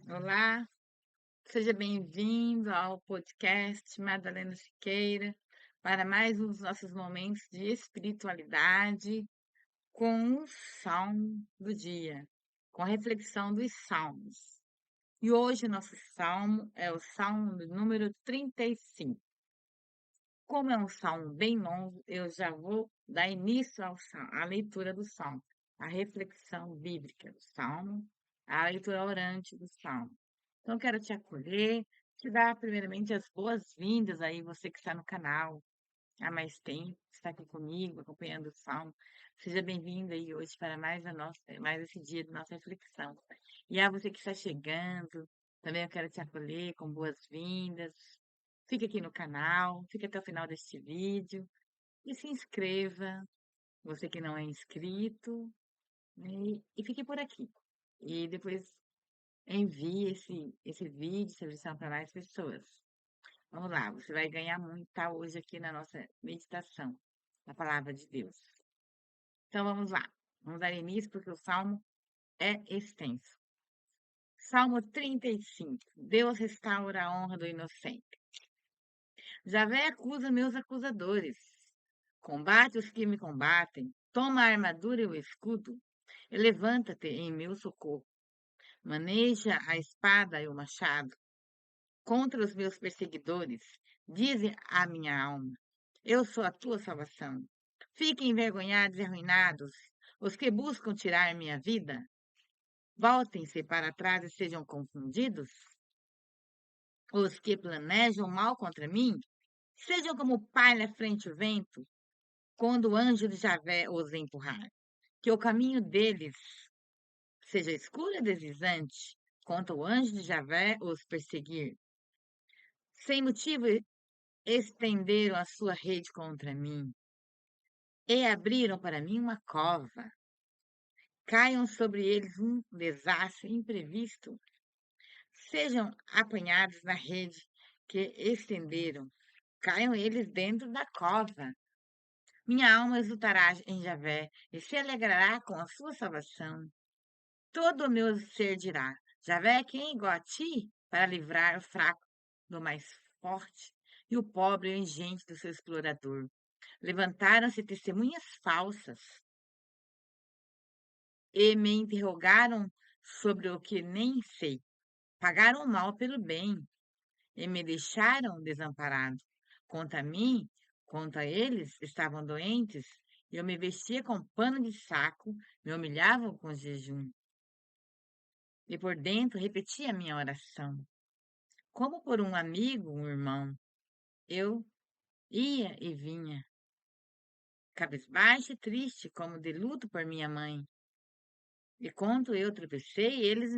Olá, seja bem-vindo ao podcast Madalena Siqueira para mais um dos nossos momentos de espiritualidade com o Salmo do dia, com a reflexão dos Salmos. E hoje o nosso Salmo é o Salmo de número 35. Como é um salmo bem longo, eu já vou dar início à leitura do salmo, à reflexão bíblica do salmo, à leitura orante do salmo. Então, quero te acolher, te dar primeiramente as boas-vindas aí, você que está no canal há mais tempo, que está aqui comigo, acompanhando o salmo. Seja bem-vindo aí hoje para mais esse dia de nossa reflexão. E a você que está chegando, também eu quero te acolher com boas-vindas. Fique aqui no canal, fique até o final deste vídeo e se inscreva, você que não é inscrito, né, e fique por aqui. E depois envie esse vídeo, essa lição para mais pessoas. Vamos lá, você vai ganhar muito, tá, hoje aqui na nossa meditação, na palavra de Deus. Então vamos lá, vamos dar início porque o salmo é extenso. Salmo 35. Deus restaura a honra do inocente. Javé acusa meus acusadores. Combate os que me combatem. Toma a armadura e o escudo. E levanta-te em meu socorro. Maneja a espada e o machado contra os meus perseguidores. Dize a minha alma: eu sou a tua salvação. Fiquem envergonhados e arruinados os que buscam tirar minha vida. Voltem-se para trás e sejam confundidos. Os que planejam mal contra mim, sejam como palha frente ao vento, quando o anjo de Javé os empurrar. Que o caminho deles seja escuro e deslizante, quando o anjo de Javé os perseguir. Sem motivo, estenderam a sua rede contra mim e abriram para mim uma cova. Caiam sobre eles um desastre imprevisto. Sejam apanhados na rede que estenderam. Caiam eles dentro da cova. Minha alma exultará em Javé e se alegrará com a sua salvação. Todo o meu ser dirá: Javé é quem é igual a ti para livrar o fraco do mais forte e o pobre e o ingente do seu explorador. Levantaram-se testemunhas falsas e me interrogaram sobre o que nem sei. Pagaram o mal pelo bem e me deixaram desamparado. Quanto a mim, quanto a eles, estavam doentes, eu me vestia com pano de saco, me humilhavam com jejum. E por dentro repetia a minha oração. Como por um amigo, um irmão, eu ia e vinha, cabisbaixo e triste, como de luto por minha mãe. E quando eu tropecei, eles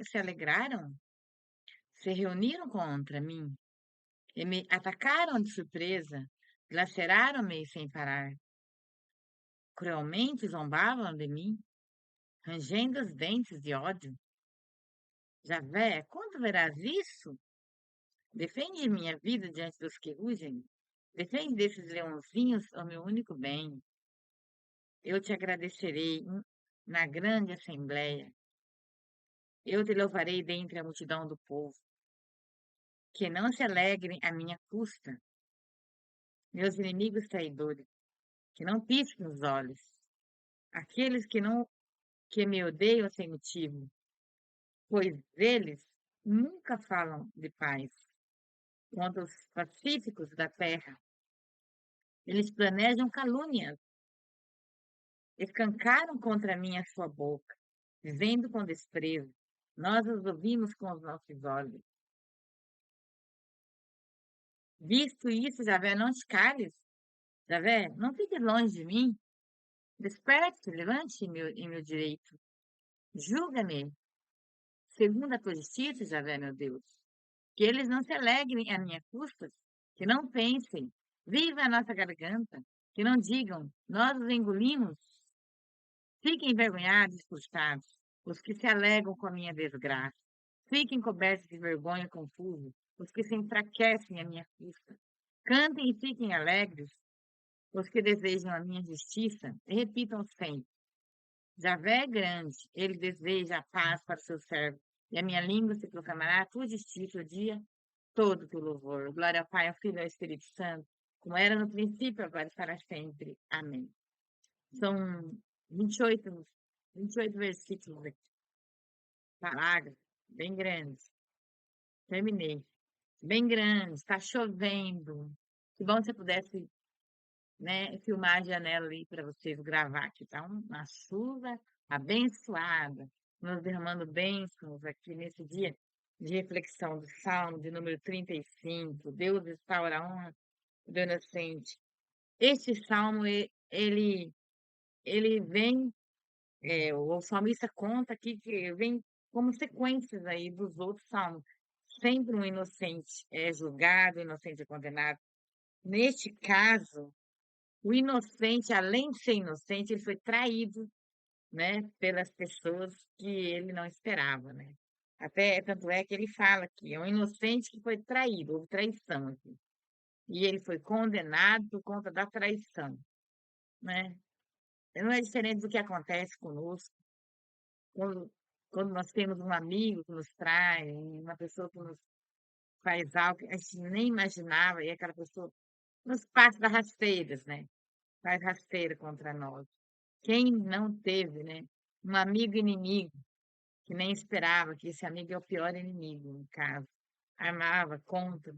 se alegraram, se reuniram contra mim e me atacaram de surpresa, laceraram-me sem parar. Cruelmente zombavam de mim, rangendo os dentes de ódio. Javé, quando verás isso? Defende minha vida diante dos que rugem. Defende desses leãozinhos o meu único bem. Eu te agradecerei na grande assembleia. Eu te louvarei dentre a multidão do povo. Que não se alegrem à minha custa, meus inimigos traidores, que não pisquem os olhos, aqueles que me odeiam sem motivo, pois eles nunca falam de paz contra os pacíficos da terra. Eles planejam calúnias, escancaram contra mim a sua boca, dizendo com desprezo: nós os ouvimos com os nossos olhos. Visto isso, Javé, não te cales. Javé, não fique longe de mim. Desperte, levante em meu direito. Julga-me segundo a tua justiça, Javé, meu Deus. Que eles não se alegrem à minha custa, que não pensem, viva a nossa garganta, que não digam, nós os engolimos. Fiquem envergonhados e frustrados, os que se alegram com a minha desgraça. Fiquem cobertos de vergonha e confusos, os que se enfraquecem à minha custa. Cantem e fiquem alegres, os que desejam a minha justiça, e repitam sempre: Javé é grande, ele deseja a paz para o seu servo. E a minha língua se proclamará a tua justiça o dia todo teu louvor. Glória ao Pai, ao Filho e ao Espírito Santo, como era no princípio, agora e para sempre. Amém. São 28, 28 versículos aqui, parágrafos, bem grandes. Terminei. Bem grande, está chovendo. Que bom se eu pudesse, né, filmar a janela ali para vocês gravar, que tá uma chuva abençoada, nos derramando bênçãos aqui nesse dia de reflexão do Salmo de número 35. Deus restaura a honra do inocente. Este salmo, ele vem, o salmista conta aqui que vem como sequências aí dos outros salmos. Sempre um inocente é julgado, o inocente é condenado. Neste caso, o inocente, além de ser inocente, ele foi traído, né, pelas pessoas que ele não esperava, né? Até tanto é que ele fala que é um inocente que foi traído, houve traição aqui. E ele foi condenado por conta da traição, né? Não é diferente do que acontece conosco quando, quando nós temos um amigo que nos trai, uma pessoa que nos faz algo que a gente nem imaginava, e aquela pessoa nos passa das rasteiras, né? Faz rasteira contra nós. Quem não teve, né? Um amigo inimigo, que nem esperava, que esse amigo é o pior inimigo, no caso. Armava contra.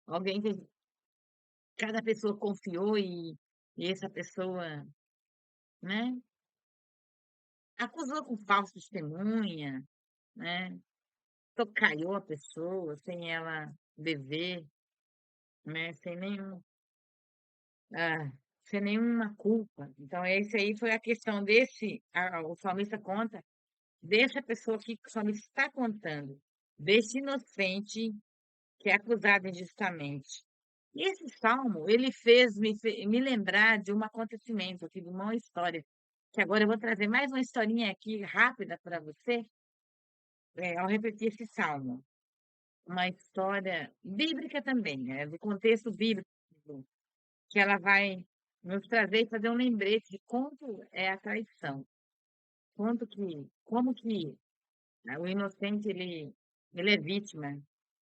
Alguém que cada pessoa confiou e essa pessoa, né? Acusou com falsa testemunha, né? Tocaiou a pessoa sem ela dever, né? Ah, sem nenhuma culpa. Então, esse aí foi a questão desse, o salmista conta, dessa pessoa que o salmista está contando, desse inocente que é acusado injustamente. E esse salmo, ele me lembrar de um acontecimento aqui, de uma história, que agora eu vou trazer mais uma historinha aqui rápida para você, ao repetir esse salmo. Uma história bíblica também, né, do contexto bíblico, que ela vai nos trazer e fazer um lembrete de quanto é a traição, como que, né, o inocente ele é vítima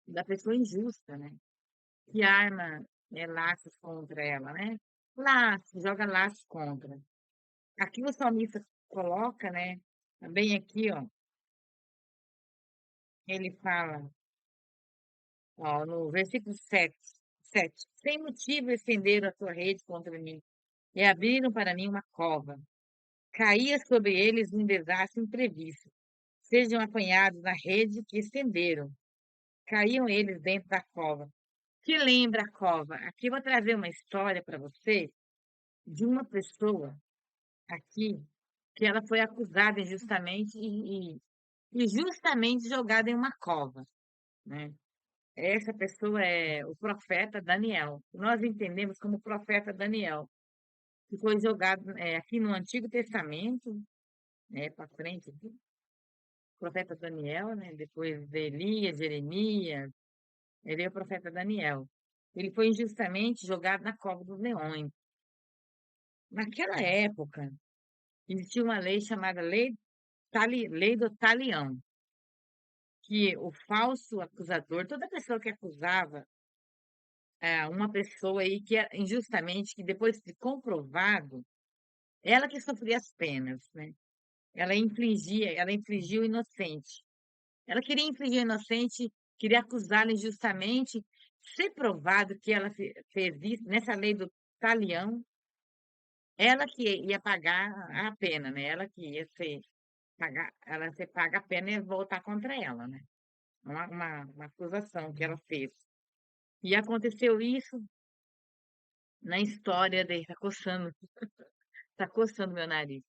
da pessoa injusta, né? Que arma, laços contra ela, né? Laços, joga laços contra. Aqui o salmista coloca, né? Bem aqui, ó, ele fala, ó, no versículo 7, sem motivo estenderam a sua rede contra mim e abriram para mim uma cova. Caía sobre eles um desastre imprevisto. Sejam apanhados na rede que estenderam. Caíam eles dentro da cova. Que lembra a cova? Aqui eu vou trazer uma história para você de uma pessoa aqui que ela foi acusada injustamente e justamente jogada em uma cova, né? Essa pessoa é o profeta Daniel. Nós entendemos como profeta Daniel, que foi jogado aqui no Antigo Testamento, né, para frente, aqui, o profeta Daniel, né, depois de Elias, Jeremias, ele é o profeta Daniel. Ele foi injustamente jogado na cova dos leões. Naquela época, existia uma lei chamada Lei do Talião, que o falso acusador, toda pessoa que acusava uma pessoa aí que injustamente, que depois de comprovado, ela que sofria as penas, né? Ela infligia o inocente. Ela queria infligir o inocente, queria acusá-lo injustamente, ser provado que ela fez isso, nessa lei do talião, ela que ia pagar a pena, né? Ela que ia pagar, ela se paga a pena e voltar contra ela, né? Uma acusação que ela fez. E aconteceu isso na história dele, tá coçando meu nariz.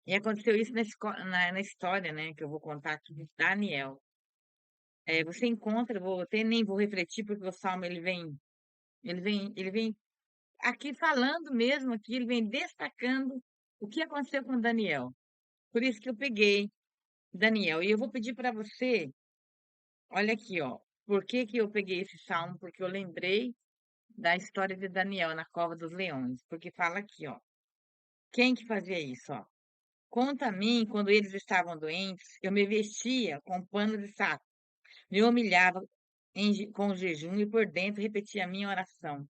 E aconteceu isso na história, né, que eu vou contar aqui de Daniel. Você encontra, nem vou refletir, porque o Salmo ele vem aqui falando mesmo aqui, ele vem destacando o que aconteceu com Daniel. Por isso que eu peguei Daniel. E eu vou pedir para você, olha aqui, ó, por que que eu peguei esse salmo? Porque eu lembrei da história de Daniel na cova dos leões, porque fala aqui, ó, quem que fazia isso, ó? Conta a mim quando eles estavam doentes, eu me vestia com pano de saco, me humilhava com jejum e por dentro repetia a minha oração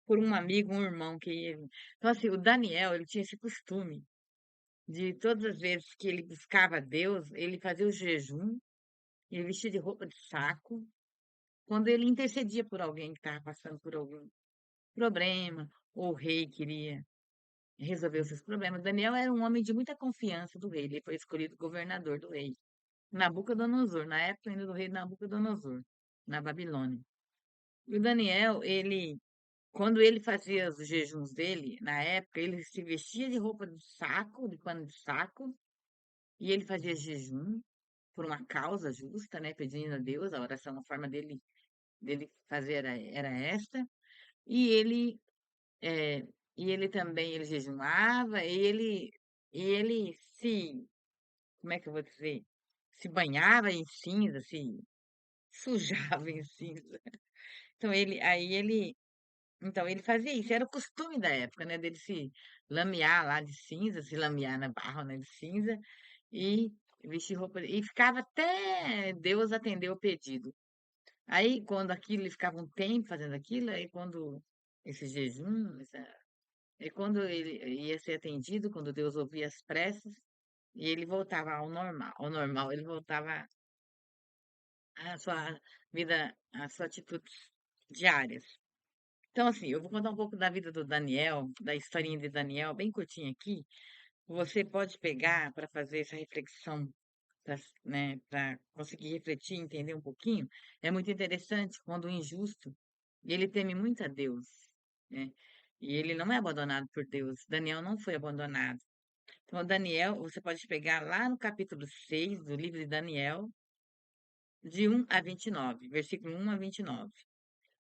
por um amigo, um irmão que ele. Então, assim, o Daniel, ele tinha esse costume de todas as vezes que ele buscava Deus, ele fazia o jejum, ele vestia de roupa de saco, quando ele intercedia por alguém que estava passando por algum problema, ou o rei queria resolver os seus problemas. Daniel era um homem de muita confiança do rei, ele foi escolhido governador do rei. Nabucodonosor, na época ainda do rei Nabucodonosor, na Babilônia. E o Daniel, quando ele fazia os jejuns dele, na época, ele se vestia de roupa de saco, de pano de saco, e ele fazia jejum por uma causa justa, né, pedindo a Deus, a oração, a forma dele fazer era esta, e ele, é, e ele também, ele jejuava, e ele como é que eu vou dizer, se banhava em cinza, se sujava em cinza. Então ele fazia isso, era o costume da época, né, dele se lamear lá de cinza, se lamear na barro, né, de cinza, e vestir roupa, e ficava até Deus atender o pedido. Aí, quando aquilo, ele ficava um tempo fazendo aquilo, aí quando esse jejum, aí quando ele ia ser atendido, quando Deus ouvia as preces, e ele voltava ao normal, ele voltava à sua vida, às suas atitudes diárias. Então, assim, eu vou contar um pouco da vida do Daniel, da historinha de Daniel, bem curtinha aqui. Você pode pegar para fazer essa reflexão, pra, né, para conseguir refletir, entender um pouquinho. É muito interessante quando o injusto, ele teme muito a Deus, né? E ele não é abandonado por Deus. Daniel não foi abandonado. Então, Daniel, você pode pegar lá no capítulo 6 do livro de Daniel, de 1 a 29, versículo 1 a 29.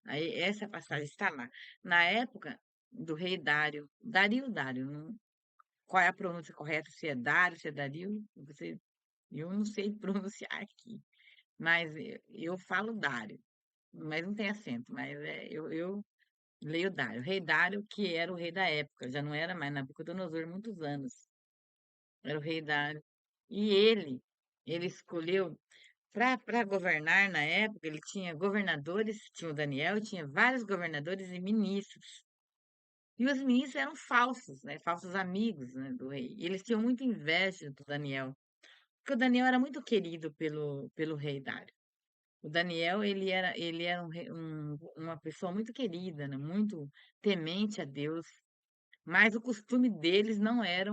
Aí essa passagem está lá. Na época do rei Dário, Dário, qual é a pronúncia correta? Se é Dário, se é Dario, eu não sei pronunciar aqui, mas eu falo Dário, mas não tem acento, mas eu leio Dário. O rei Dário, que era o rei da época, já não era mais Nabucodonosor, muitos anos, era o rei Dário. E ele escolheu para governar na época, ele tinha governadores, tinha o Daniel, tinha vários governadores e ministros. E os ministros eram falsos, né? Falsos amigos, né, do rei. E eles tinham muita inveja do Daniel, porque o Daniel era muito querido pelo rei Dário. O Daniel, ele era uma pessoa muito querida, né? Muito temente a Deus, mas o costume deles não era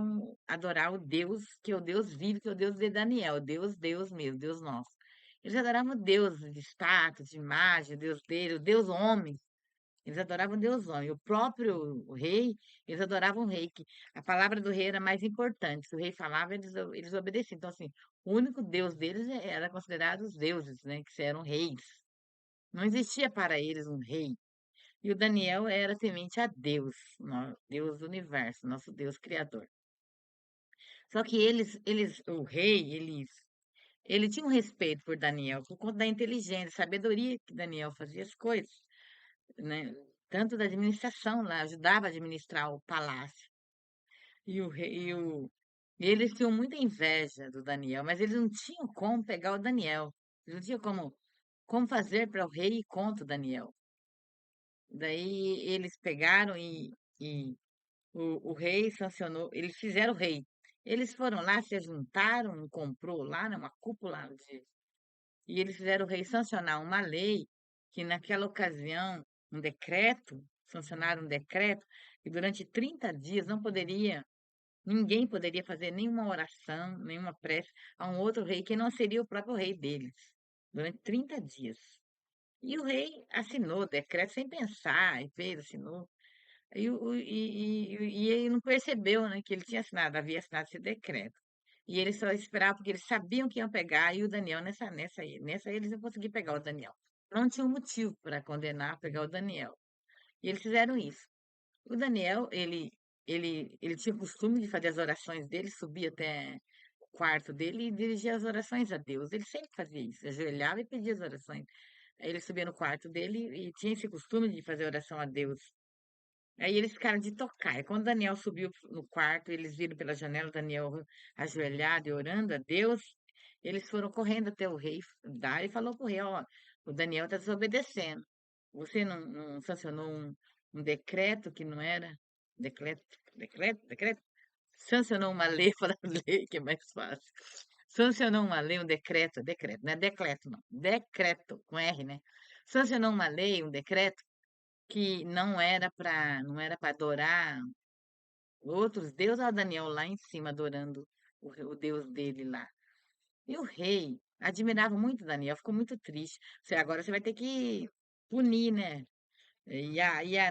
adorar o Deus, que é o Deus vivo, que é o Deus de Daniel, Deus, Deus mesmo, Deus nosso. Eles adoravam Deus de status, de imagem, o Deus dele, o Deus homem. Eles adoravam Deus homem. O próprio rei, eles adoravam o rei, que a palavra do rei era mais importante. Se o rei falava, eles obedeciam. Então, assim, o único Deus deles era considerado os deuses, né? Que eram reis. Não existia para eles um rei. E o Daniel era temente a Deus, Deus do universo, nosso Deus criador. Só que o rei, ele tinha um respeito por Daniel, por conta da inteligência, sabedoria que Daniel fazia as coisas, né? Tanto da administração lá, ajudava a administrar o palácio. E, o, rei- e, o, e eles tinham muita inveja do Daniel, mas eles não tinham como pegar o Daniel. Eles não tinham como fazer para o rei ir contra o Daniel. Daí eles pegaram e o rei sancionou, eles fizeram o rei. Eles foram lá, se juntaram, comprou lá, né, uma cúpula e eles fizeram o rei sancionar uma lei que naquela ocasião, um decreto, sancionaram um decreto, que durante 30 dias ninguém poderia fazer nenhuma oração, nenhuma prece a um outro rei que não seria o próprio rei deles, durante 30 dias. E o rei assinou o decreto sem pensar, e fez, assinou. E ele não percebeu, né, que ele tinha assinado, havia assinado esse decreto. E ele só esperava, porque eles sabiam que iam pegar, e o Daniel, nessa eles iam conseguir pegar o Daniel. Não tinha um motivo para condenar, pegar o Daniel. E eles fizeram isso. O Daniel, ele tinha o costume de fazer as orações dele, subia até o quarto dele e dirigia as orações a Deus. Ele sempre fazia isso, ajoelhava e pedia as orações. Aí ele subia no quarto dele e tinha esse costume de fazer oração a Deus. Aí eles ficaram de tocar. E quando Daniel subiu no quarto, eles viram pela janela Daniel ajoelhado e orando a Deus. Eles foram correndo até o rei Dário e falou para o rei, ó, o Daniel está desobedecendo. Você não sancionou um decreto que não era? Decreto, decreto? Sancionou uma lei, para lei que é mais fácil. Sancionou uma lei, um decreto, não é decreto, não. Decreto, com R, né? Sancionou uma lei, um decreto que não era para adorar outros deuses, olha Daniel lá em cima adorando o deus dele lá. E o rei admirava muito Daniel, ficou muito triste. Agora você vai ter que punir, né?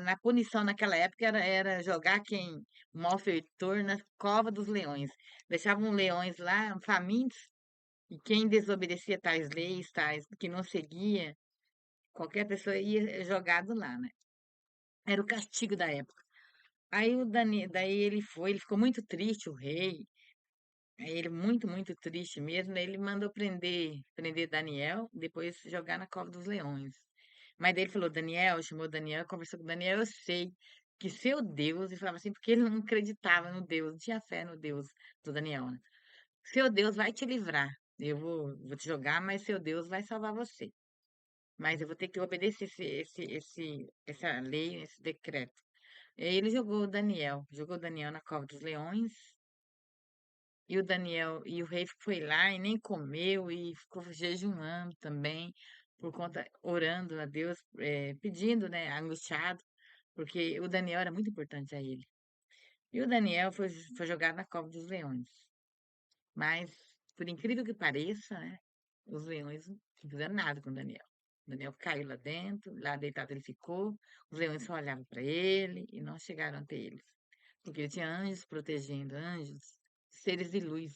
Na punição naquela época era jogar quem? O malfeitor na cova dos leões. Deixavam leões lá famintos, e quem desobedecia tais leis, tais que não seguia, qualquer pessoa ia jogado lá, né? Era o castigo da época. Aí daí ele ficou muito triste, o rei. Aí ele muito, muito triste mesmo. Aí ele mandou prender Daniel, depois jogar na cova dos leões. Mas daí ele falou, Daniel, chamou Daniel, conversou com Daniel, eu sei que seu Deus, e falava assim, porque ele não acreditava no Deus, não tinha fé no Deus do Daniel, né? Seu Deus vai te livrar. Eu vou te jogar, mas seu Deus vai salvar você. Mas eu vou ter que obedecer essa lei, esse decreto. E aí ele jogou o Daniel na cova dos leões, e o rei foi lá e nem comeu e ficou jejuando também, por conta, orando a Deus, pedindo, né, angustiado, porque o Daniel era muito importante a ele. E o Daniel foi jogado na cova dos leões. Mas, por incrível que pareça, né, os leões não fizeram nada com o Daniel. O Daniel caiu lá dentro, lá deitado ele ficou, os leões só olhavam para ele e não chegaram até ele. Porque ele tinha anjos protegendo, anjos, seres de luz,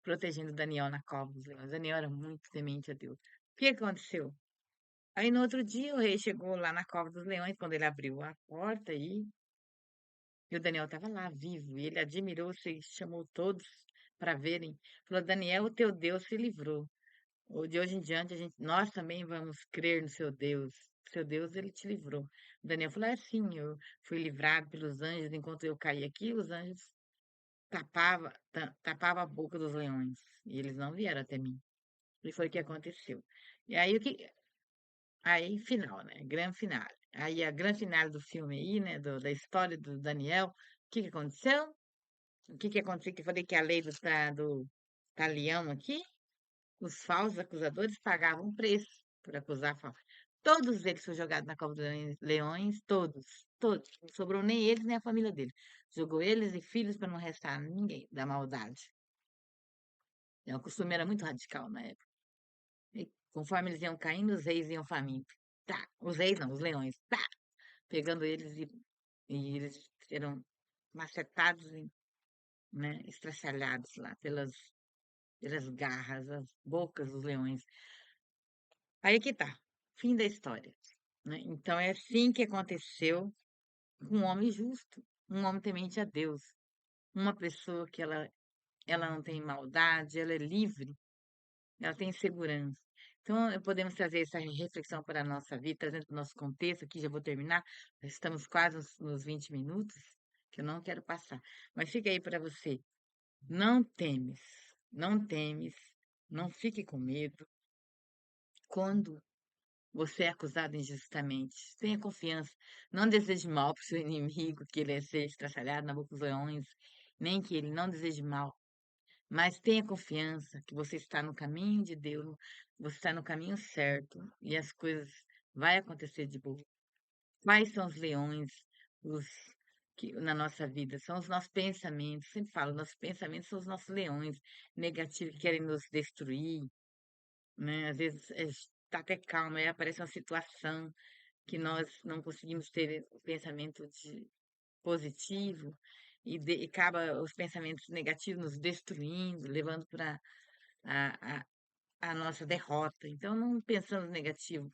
protegendo Daniel na cova dos leões. Daniel era muito temente a Deus. O que aconteceu? Aí no outro dia o rei chegou lá na cova dos leões, quando ele abriu a porta e o Daniel estava lá vivo, e ele admirou-se e chamou todos para verem. Falou, Daniel, o teu Deus se livrou. De hoje em diante, nós também vamos crer no seu Deus. Seu Deus, ele te livrou. O Daniel falou, é sim, eu fui livrado pelos anjos, enquanto eu caí aqui, os anjos tapava a boca dos leões, e eles não vieram até mim. E foi o que aconteceu. E aí final, né? Grande final. Aí a grande final do filme aí, né? Da história do Daniel, o que que aconteceu? O que que aconteceu? Que eu falei que a lei do talião aqui, os falsos acusadores pagavam um preço por acusar falso. Todos eles foram jogados na cova dos leões, todos. Não sobrou nem eles, nem a família dele. Jogou eles e filhos para não restar ninguém da maldade. O costume era muito radical na época. E conforme eles iam caindo, os reis iam famintos. Tá, os reis não, os leões. Tá, pegando eles e eles eram macetados e, né, estraçalhados lá pelas garras, as bocas dos leões. Aí que tá, fim da história, né? Então é assim que aconteceu com um homem justo, um homem temente a Deus, uma pessoa que ela não tem maldade, ela é livre, ela tem segurança. Então, podemos trazer essa reflexão para a nossa vida, trazendo para o nosso contexto aqui, já vou terminar, nós estamos quase nos 20 minutos, que eu não quero passar. Mas fica aí para você. Não temes, não temes, não fique com medo quando você é acusado injustamente. Tenha confiança. Não deseje mal para o seu inimigo, que ele seja estraçalhado na boca dos leões, nem que ele não deseje mal. Mas tenha confiança que você está no caminho de Deus, você está no caminho certo e as coisas vai acontecer de boa. Quais são os leões os que na nossa vida? São os nossos pensamentos. Sempre falo, nossos pensamentos são os nossos leões negativos que querem nos destruir, né? Às vezes está até calmo, aí aparece uma situação que nós não conseguimos ter o pensamento positivo e acaba os pensamentos negativos nos destruindo, levando para a, a, a nossa derrota. Então, não pensamos negativo.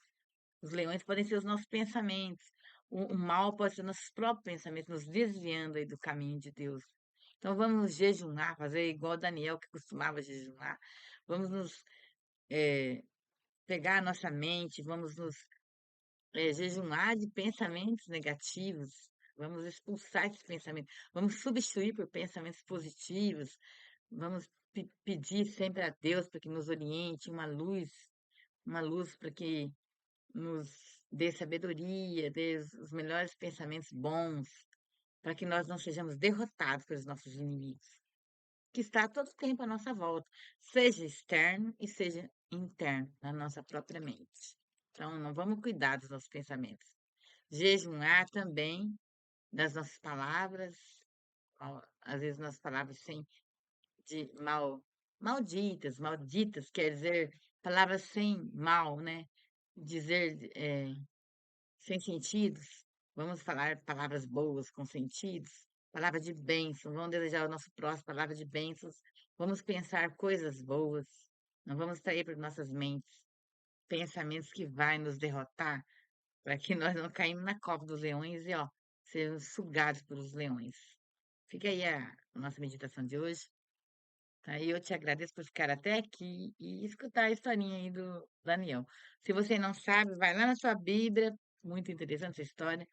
Os leões podem ser os nossos pensamentos. O mal pode ser nossos próprios pensamentos, nos desviando aí do caminho de Deus. Então, vamos jejuar, fazer igual Daniel, que costumava jejuar. Vamos nos pegar a nossa mente, vamos nos jejuar de pensamentos negativos, Vamos expulsar esses pensamentos, vamos substituir por pensamentos positivos, vamos pedir sempre a Deus para que nos oriente, uma luz para que nos dê sabedoria, dê os melhores pensamentos bons, para que nós não sejamos derrotados pelos nossos inimigos, que está a todo tempo à nossa volta, seja externo e seja interno, na nossa própria mente. Então, não vamos cuidar dos nossos pensamentos. Jejuar também das nossas palavras, às vezes nossas palavras sem de malditas quer dizer palavras sem mal, né? Dizer sem sentidos. Vamos falar palavras boas com sentidos, palavra de bênção. Vamos desejar ao nosso próximo palavra de bênçãos. Vamos pensar coisas boas. Não vamos trair para nossas mentes pensamentos que vai nos derrotar, para que nós não caímos na cova dos leões e, ó, sejamos sugados pelos leões. Fica aí a nossa meditação de hoje. Tá? E eu te agradeço por ficar até aqui e escutar a historinha aí do Daniel. Se você não sabe, vai lá na sua Bíblia, muito interessante essa história.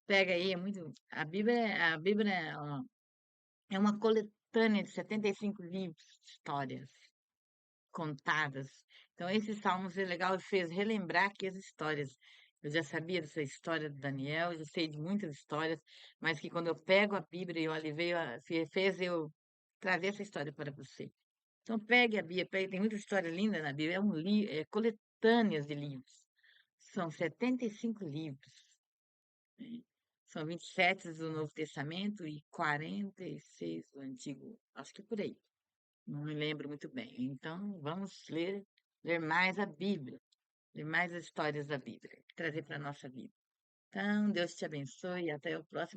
Pega aí, é muito. A Bíblia é uma coletânea de 75 livros de histórias contadas. Então, esses salmos é legal, fez relembrar aqui as histórias. Eu já sabia dessa história do Daniel, já sei de muitas histórias, mas que quando eu pego a Bíblia e eu alivei, fez eu trazer essa história para você. Então, pegue a Bíblia, tem muita história linda na Bíblia, é coletâneas de livros. São 75 livros. Né? São 27 do Novo Testamento e 46 do Antigo, acho que por aí. Não me lembro muito bem. Então, vamos ler mais a Bíblia, ler mais as histórias da Bíblia, trazer para a nossa vida. Então, Deus te abençoe e até o próximo.